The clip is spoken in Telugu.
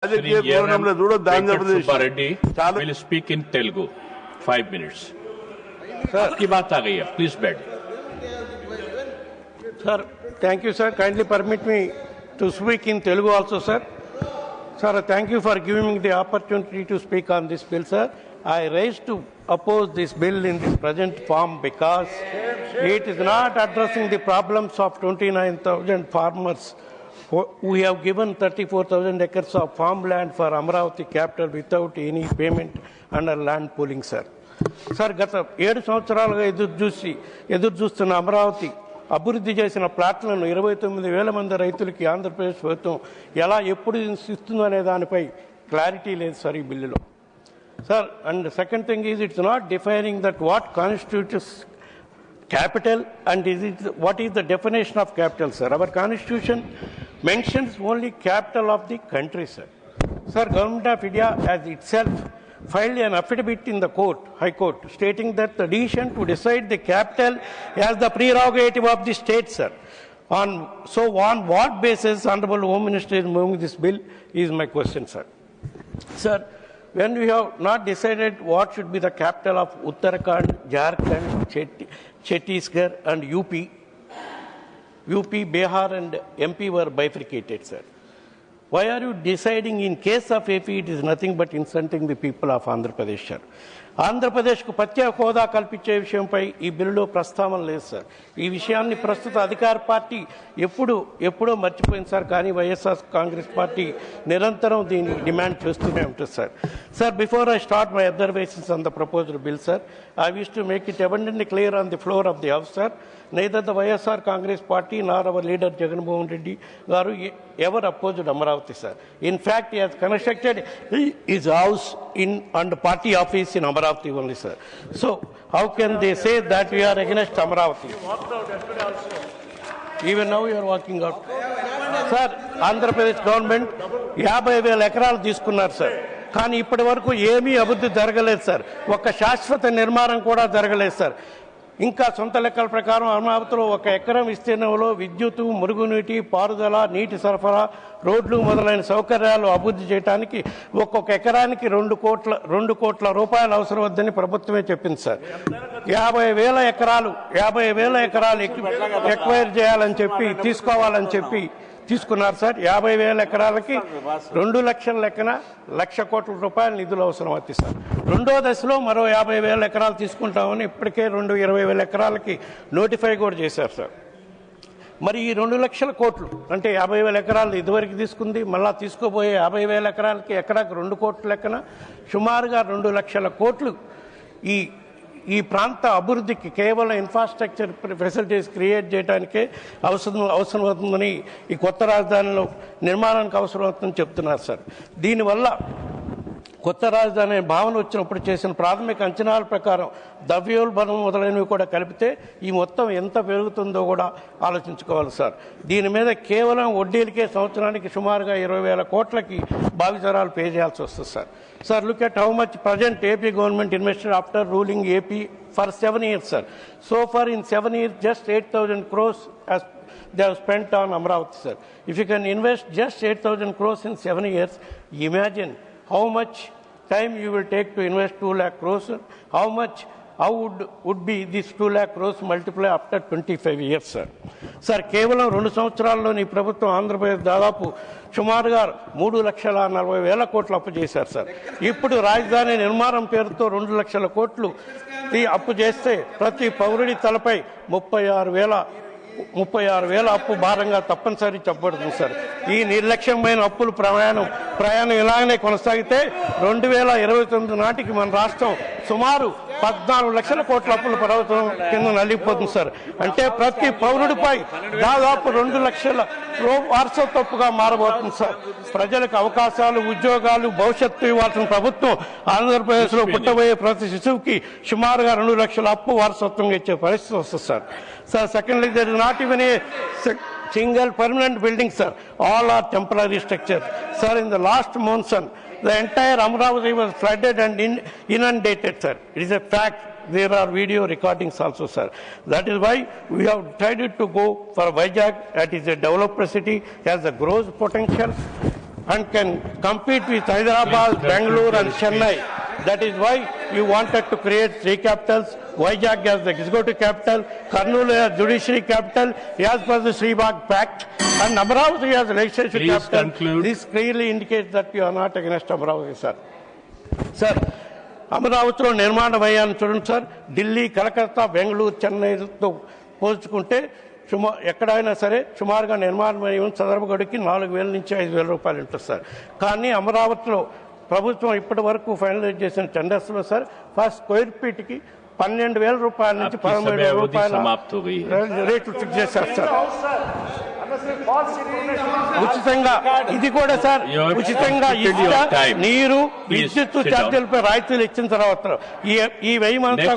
Shri Subbareddy will speak in Telugu. 5 minutes. Sir, आपकी बात आ गई है. Please bed. sir, thank you, sir. Kindly permit me to speak in Telugu also, sir. Sir, thank you for giving me the opportunity to speak on this bill, sir. I raised to oppose this bill in this present form because it is not addressing the problems of 29,000 farmers who have given 34,000 acres of farmland for Amravati capital without any payment under land pooling, sir. Sir గత 7 సంవత్సరాలుగా ఎదురు చూస్తున్న అమరావతి అభివృద్ధి చేసిన ప్లాట్లను 29,000 మంది రైతులకి ఆంధ్రప్రదేశ్ ప్రభుత్వం ఎలా ఎప్పుడు ఇస్తుందో అనే దానిపై క్లారిటీ లేదు సార్ ఈ బిల్లులో. Sir, and second thing is it's not defining that what constitutes capital and what is the definition of capital, sir? Our constitution mentions only capital of the country, sir. Sir, Government of India has itself filed an affidavit in the court, High Court, stating that the decision to decide the capital has the prerogative of the state, sir. On what basis Honorable Home Minister is moving this bill is my question, sir. Sir, when we have not decided what should be the capital of Uttarakhand, Jharkhand, Chhattisgarh and UP, Bihar and MP were bifurcated, sir. Why are you deciding in case of AP it is nothing but insulting the people of Andhra Pradesh, sir? ఆంధ్రప్రదేశ్కు ప్రత్యేక హోదా కల్పించే విషయంపై ఈ బిల్లులో ప్రస్తావన లేదు సార్. ఈ విషయాన్ని ప్రస్తుత అధికార పార్టీ ఎప్పుడో మర్చిపోయింది సార్. కానీ వైఎస్ఆర్ కాంగ్రెస్ పార్టీ నిరంతరం దీన్ని డిమాండ్ చేస్తూనే ఉంటుంది sir. Sir, before I start my observations on the proposed bill, sir, I wish to make it abundantly clear on the floor of the House, sir. Neither the YSR Congress Party nor our leader Jagan Mohan Reddy garu ever opposed Amaravati, sir. In fact, he has constructed his house and party office in Amaravati only, sir. So, how can they say that we are against Amaravati? Even now you are walking out. Sir, Andhra Pradesh government 50,000 ఎకరాలు తీసుకున్నారు సార్. కానీ ఇప్పటి వరకు ఏమీ అభివృద్ధి జరగలేదు సార్. ఒక శాశ్వత నిర్మాణం కూడా జరగలేదు సార్. ఇంకా సొంత లెక్కల ప్రకారం అమరావతిలో 1 ఎకరం విస్తీర్ణంలో విద్యుత్, మురుగునీటి, పారుదల, నీటి సరఫరా, రోడ్లు మొదలైన సౌకర్యాలు అభివృద్ధి చేయడానికి ఒక్కొక్క ఎకరానికి 2 కోట్ల రూపాయలు అవసరం వద్దని ప్రభుత్వమే చెప్పింది సార్. 50,000 ఎకరాలు ఎక్వైర్ చేయాలని చెప్పి తీసుకోవాలని చెప్పి తీసుకున్నారు సార్. 50,000 ఎకరాలకి 2 లక్షల లెక్కన 1,00,000 కోట్ల రూపాయల నిధులు అవసరం అవుతాయి సార్. రెండో దశలో మరో 50,000 ఎకరాలు తీసుకుంటామని ఇప్పటికే 20,000 ఎకరాలకి నోటిఫై కూడా చేశారు సార్. మరి ఈ 2 లక్షల కోట్లు అంటే 50,000 ఎకరాలు ఇదివరకు తీసుకుంది, మళ్ళా తీసుకోబోయే 50,000 ఎకరాలకి ఎకరాకు 2 కోట్ల లెక్కన సుమారుగా 2 లక్షల కోట్లు ఈ ప్రాంత అభివృద్ధికి కేవలం ఇన్ఫ్రాస్ట్రక్చర్ ఫెసిలిటీస్ క్రియేట్ చేయడానికే అవసరం అవుతుందని, ఈ కొత్త రాజధానిలో నిర్మాణానికి అవసరం అవుతుందని చెప్తున్నారు సార్. దీనివల్ల కొత్త రాజధాని భావన వచ్చినప్పుడు చేసిన ప్రాథమిక అంచనాల ప్రకారం ద్రవ్యోల్బణం మొదలైనవి కూడా కలిపితే ఈ మొత్తం ఎంత పెరుగుతుందో కూడా ఆలోచించుకోవాలి సార్. దీని మీద కేవలం వడ్డీలకే సంవత్సరానికి సుమారుగా 20,000 కోట్లకి భావితరాలు పే చేయాల్సి వస్తుంది sir. Sir, look at how much present AP government invested after ruling AP for 7 years, sir. So far in 7 years, just 8,000 crores as they have spent on Amravati, sir. If you can invest just 8,000 crores in 7 years, imagine how much time you will take to invest 2 lakh crores, sir. How would be this 2 lakh crores multiply after 25 years, sir? Sir, కేవలం 2 సంవత్సరాల్లోని ప్రభుత్వం ఆంధ్రప్రదేశ్ దాదాపు సుమారుగా 3,40,000 కోట్లు అప్పు చేశారు సార్. ఇప్పుడు రాజధాని నిర్మాణం పేరుతో 2 లక్షల కోట్లు అప్పు చేస్తే ప్రతి పౌరుడి తలపై 36,000 అప్పు భారంగా తప్పనిసరి చెప్పబడుతుంది సార్. ఈ నిర్లక్ష్యమైన అప్పులు ప్రయాణం ఇలాగనే కొనసాగితే 2029 నాటికి మన రాష్ట్రం సుమారు 14 లక్షల కోట్ల అప్పుల పర్వతం కింద నలిగిపోతుంది సార్. అంటే ప్రతి పౌరుడిపై దాదాపు 2 లక్షల వారసత్వగా మారబోతుంది సార్. ప్రజలకు అవకాశాలు, ఉద్యోగాలు, భవిష్యత్తు ఇవ్వాల్సిన ప్రభుత్వం ఆంధ్రప్రదేశ్లో పుట్టబోయే ప్రతి శిశువుకి సుమారుగా 2 లక్షల అప్పు వారసత్వంగా ఇచ్చే పరిస్థితి వస్తుంది sir. Sir, secondly, there is not even a single permanent building, sir. All are temporary structures. Sir, in the last monsoon, the entire Amravati was flooded and inundated, sir. It is a fact. There are video recordings also, sir. That is why we have decided to go for Vizag. That is a developer city, has a growth potential. and can compete with Hyderabad, Bangalore and Chennai. That is why you wanted to create three capitals, Vizag as the executive capital, Kurnool as judiciary capital, as per the Sribag Pact, and Amaravati as legislative Please capital. conclude. This clearly indicates that you are not against Amaravati, sir. Sir, అమరావతిలో నిర్మాణం అయ్యాను చూడండి సార్. ఢిల్లీ, కలకత్తా, బెంగళూరు, చెన్నైతో పోల్చుకుంటే ఎక్కడైనా సరే సుమారుగా నిర్మాణం అయ్యే చదరపు గడికి 4,000 నుంచి 5,000 రూపాయలు ఉంటుంది సార్. కానీ అమరావతిలో ప్రభుత్వం ఇప్పటి వరకు ఫైనలైజ్ చేసిన టెండర్స్లో సార్ ఫస్ట్ స్క్వేర్ ఫీట్కి 12,000 రూపాయల నుంచి 13,000 రూపాయల రేట్లు ఫిక్స్ చేశారు సార్. ఉచితంగా ఇది కూడా సార్, ఉచితంగా నీరు, విద్యుత్ ఛార్జీలపై రాయితీలు ఇచ్చిన తర్వాత ఈ వ్యయం అంతా